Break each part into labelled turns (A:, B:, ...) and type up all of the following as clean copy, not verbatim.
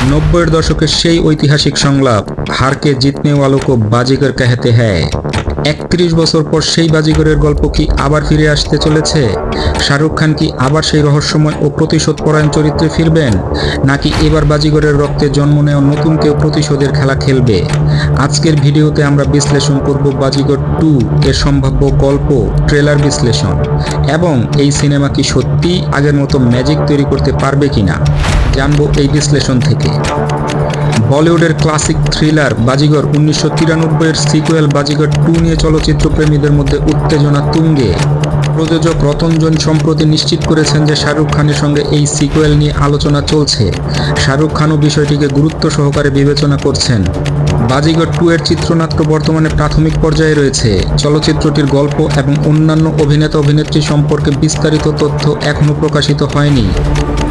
A: নব্বইয়ের দশকের সেই ঐতিহাসিক সংলাপ, হারকে জিতনে ওয়ালো কো বাজিগর कहते हैं। ৩১ বছর পর সেই বাজিগরের গল্প কি আবার ফিরে আসতে চলেছে? শাহরুখ খান কি আবার সেই রহস্যময় ও প্রতিশোধ পরায়ণ চরিত্রে ফিরবেন, নাকি এবার বাজিগরের রক্তে জন্ম নেওয়া নতুন কেউ প্রতিশোধের খেলা খেলবে? আজকের ভিডিওতে আমরা বিশ্লেষণ করব বাজিগর 2 এর সম্ভাব্য গল্প, ট্রেলার বিশ্লেষণ এবং এই সিনেমা কি সত্যিই আগের মতো ম্যাজিক তৈরি করতে পারবে কিনা জানবো এই বিশ্লেষণ থেকে। বলিউডের ক্লাসিক থ্রিলার বাজিগর 1993-এর সিকুয়েল বাজিগর 2 নিয়ে চলচ্চিত্র প্রেমীদের মধ্যে উত্তেজনা তুঙ্গে। প্রযোজক রতনজন সম্প্রতি নিশ্চিত করেছেন যে শাহরুখ খানের সঙ্গে এই সিকুয়েল নিয়ে আলোচনা চলছে। শাহরুখ খানও বিষয়টিকে গুরুত্ব সহকারে বিবেচনা করছেন। বাজিগর 2 এর চিত্রনাট্য বর্তমানে প্রাথমিক পর্যায়ে রয়েছে। চলচ্চিত্রটির গল্প এবং অন্যান্য অভিনেতা অভিনেত্রী সম্পর্কে বিস্তারিত তথ্য এখনও প্রকাশিত হয়নি।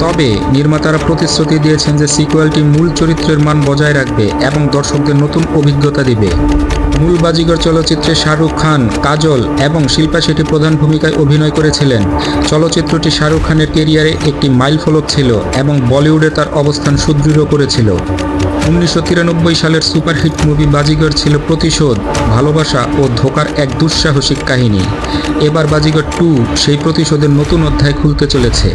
A: তবে নির্মাতারা প্রতিশ্রুতি দিয়েছেন যে সিকুয়েলটি মূল চরিত্রের মান বজায় রাখবে এবং দর্শকদের নতুন অভিজ্ঞতা দিবে। মূল বাজিগর চলচ্চিত্রে শাহরুখ খান, কাজল এবং শিল্পা শেঠি প্রধান ভূমিকায় অভিনয় করেছিলেন। চলচ্চিত্রটি শাহরুখ খানের কেরিয়ারে একটি মাইলফলক ছিল এবং বলিউডে তার অবস্থান সুদৃঢ় করেছিল। 1993 সালের সুপারহিট মুভি বাজিগর ছিল প্রতিশোধ, ভালোবাসা ও ধোঁকার এক দুঃসাহসিক কাহিনী। এবার বাজিগর 2 সেই প্রতিশোধের নতুন অধ্যায় খুলতে চলেছে।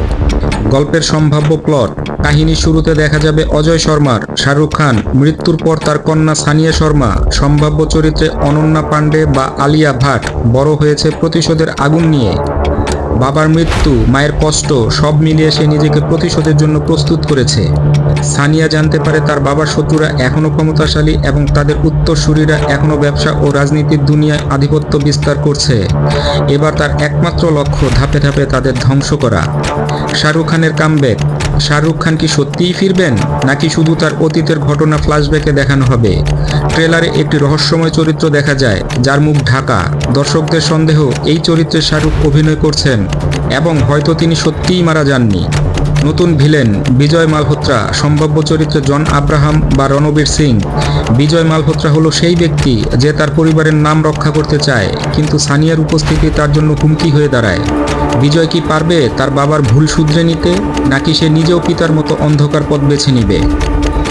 A: গল্পের সম্ভাব্য প্লট, কাহিনী শুরুতে দেখা যাবে অজয় শর্মার শাহরুখ খান মৃত্যুর পর তার কন্যা সানিয়া শর্মা সম্ভাব্য চরিত্রে অনন্যা পাণ্ডে বা আলিয়া ভাট বড় হয়েছে প্রতিশোধের আগুন নিয়ে। বাবার মৃত্যু, মায়ের কষ্ট সব মিলিয়ে সে নিজেকে প্রতিশোধের জন্য প্রস্তুত করেছে। সানিয়া জানতে পারে তার বাবার শত্রুরা এখনও ক্ষমতাশালী এবং তাদের উত্তরসূরিরা এখনও ব্যবসা ও রাজনীতির দুনিয়ায় আধিপত্য বিস্তার করছে। এবার তার একমাত্র লক্ষ্য ধাপে ধাপে তাদের ধ্বংস করা। শাহরুখ খানের কামব্যাক, শাহরুখ খান কি সত্যিই ফিরবেন, নাকি শুধু তার অতীতের ঘটনা ফ্ল্যাশব্যাকে দেখানো হবে? ট্রেলারে একটি রহস্যময় চরিত্র দেখা যায় যার মুখ ঢাকা। দর্শকদের সন্দেহ এই চরিত্রে শাহরুখ অভিনয় করছেন এবং হয়তো তিনি সত্যিই মারা যাননি। নতুন ভিলেন বিজয় মালহোত্রা সম্ভাব্য চরিত্রে জন আব্রাহাম বা রণবীর সিং। বিজয় মালহোত্রা হলো সেই ব্যক্তি যে তার পরিবারের নাম রক্ষা করতে চায়, কিন্তু সানিয়ার উপস্থিতি তার জন্য হুমকি হয়ে দাঁড়ায়। বিজয় কি পারবে তার বাবার ভুল শুধরে নিতে, নাকি সে নিজেও পিতার মতো অন্ধকার পথ বেছে নিবে?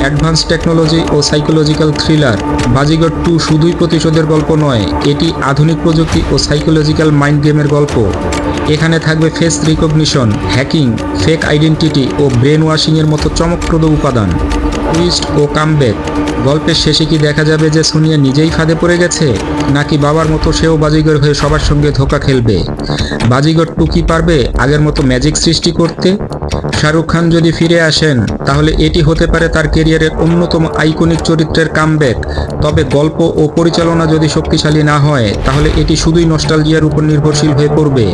A: অ্যাডভান্স টেকনোলজি ও সাইকোলজিক্যাল থ্রিলার বাজিগর 2 শুধুই প্রতিশোধের গল্প নয়, এটি আধুনিক প্রযুক্তি ও সাইকোলজিক্যাল মাইন্ড গেমের গল্প। এখানে থাকবে face recognition, hacking, fake identity ও ব্রেন ওয়াশিংয়ের মতো চমকপ্রদ উপাদান। টুইস্ট ও কামব্যাক, গল্পের শেষে কি দেখা যাবে যে সোনিয়া নিজেই ফাঁদে পড়ে গেছে, নাকি বাবার মতো সেও বাজিগর হয়ে সবার সঙ্গে ধোঁকা খেলবে? বাজিগর 2 কি পারবে আগের মতো ম্যাজিক সৃষ্টি করতে? শাহরুখ খান যদি ফিরে আসেন তাহলে এটি হতে পারে তার কেরিয়ারের অন্যতম আইকনিক চরিত্রের কামব্যাক। তবে গল্প ও পরিচালনা যদি শক্তিশালী না হয় তাহলে এটি শুধুই নস্টালজিয়ার উপর নির্ভরশীল হয়ে পড়বে।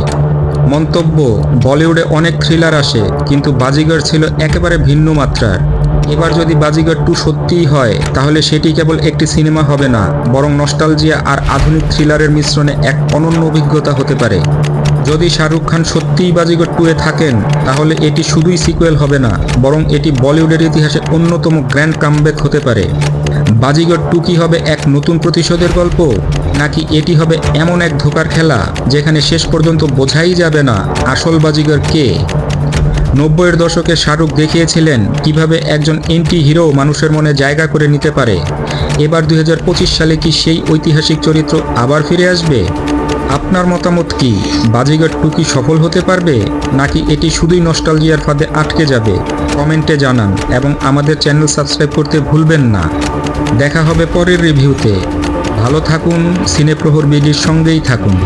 A: মন্তব্য, বলিউডে অনেক থ্রিলার আসে, কিন্তু বাজিগর ছিল একেবারে ভিন্ন মাত্রার। এবার যদি বাজিগর 2 সত্যিই হয় তাহলে সেটি কেবল একটি সিনেমা হবে না, বরং নস্টালজিয়া আর আধুনিক থ্রিলারের মিশ্রণে এক অনন্য অভিজ্ঞতা হতে পারে। যদি শাহরুখ খান সত্যিই বাজিগর 2-এ থাকেন তাহলে এটি শুধুই সিকুয়েল হবে না, বরং এটি বলিউডের ইতিহাসে অন্যতম গ্র্যান্ড কামব্যাক হতে পারে। বাজিগর 2 কি হবে এক নতুন প্রতিশোধের গল্প, নাকি এটি হবে এমন এক ধোঁকার খেলা যেখানে শেষ পর্যন্ত বোঝাই যাবে না আসল বাজিগর কে? 90-এর দশকে শাহরুখ দেখিয়েছিলেন কিভাবে একজন এন্টি হিরো মানুষের মনে জায়গা করে নিতে পারে। এবার 2025 সালে কি সেই ঐতিহাসিক চরিত্র আবার ফিরে আসবে? আপনার মতামত কি? বাজিগর 2 কি সফল হতে পারবে, নাকি এটি শুধুই নস্টালজিয়ার ফাঁদে আটকে যাবে? কমেন্টে জানান এবং আমাদের চ্যানেল সাবস্ক্রাইব করতে ভুলবেন না। দেখা হবে পরের রিভিউতে। ভালো থাকুন, সিনেপ্রহর বিডির সঙ্গেই থাকুন।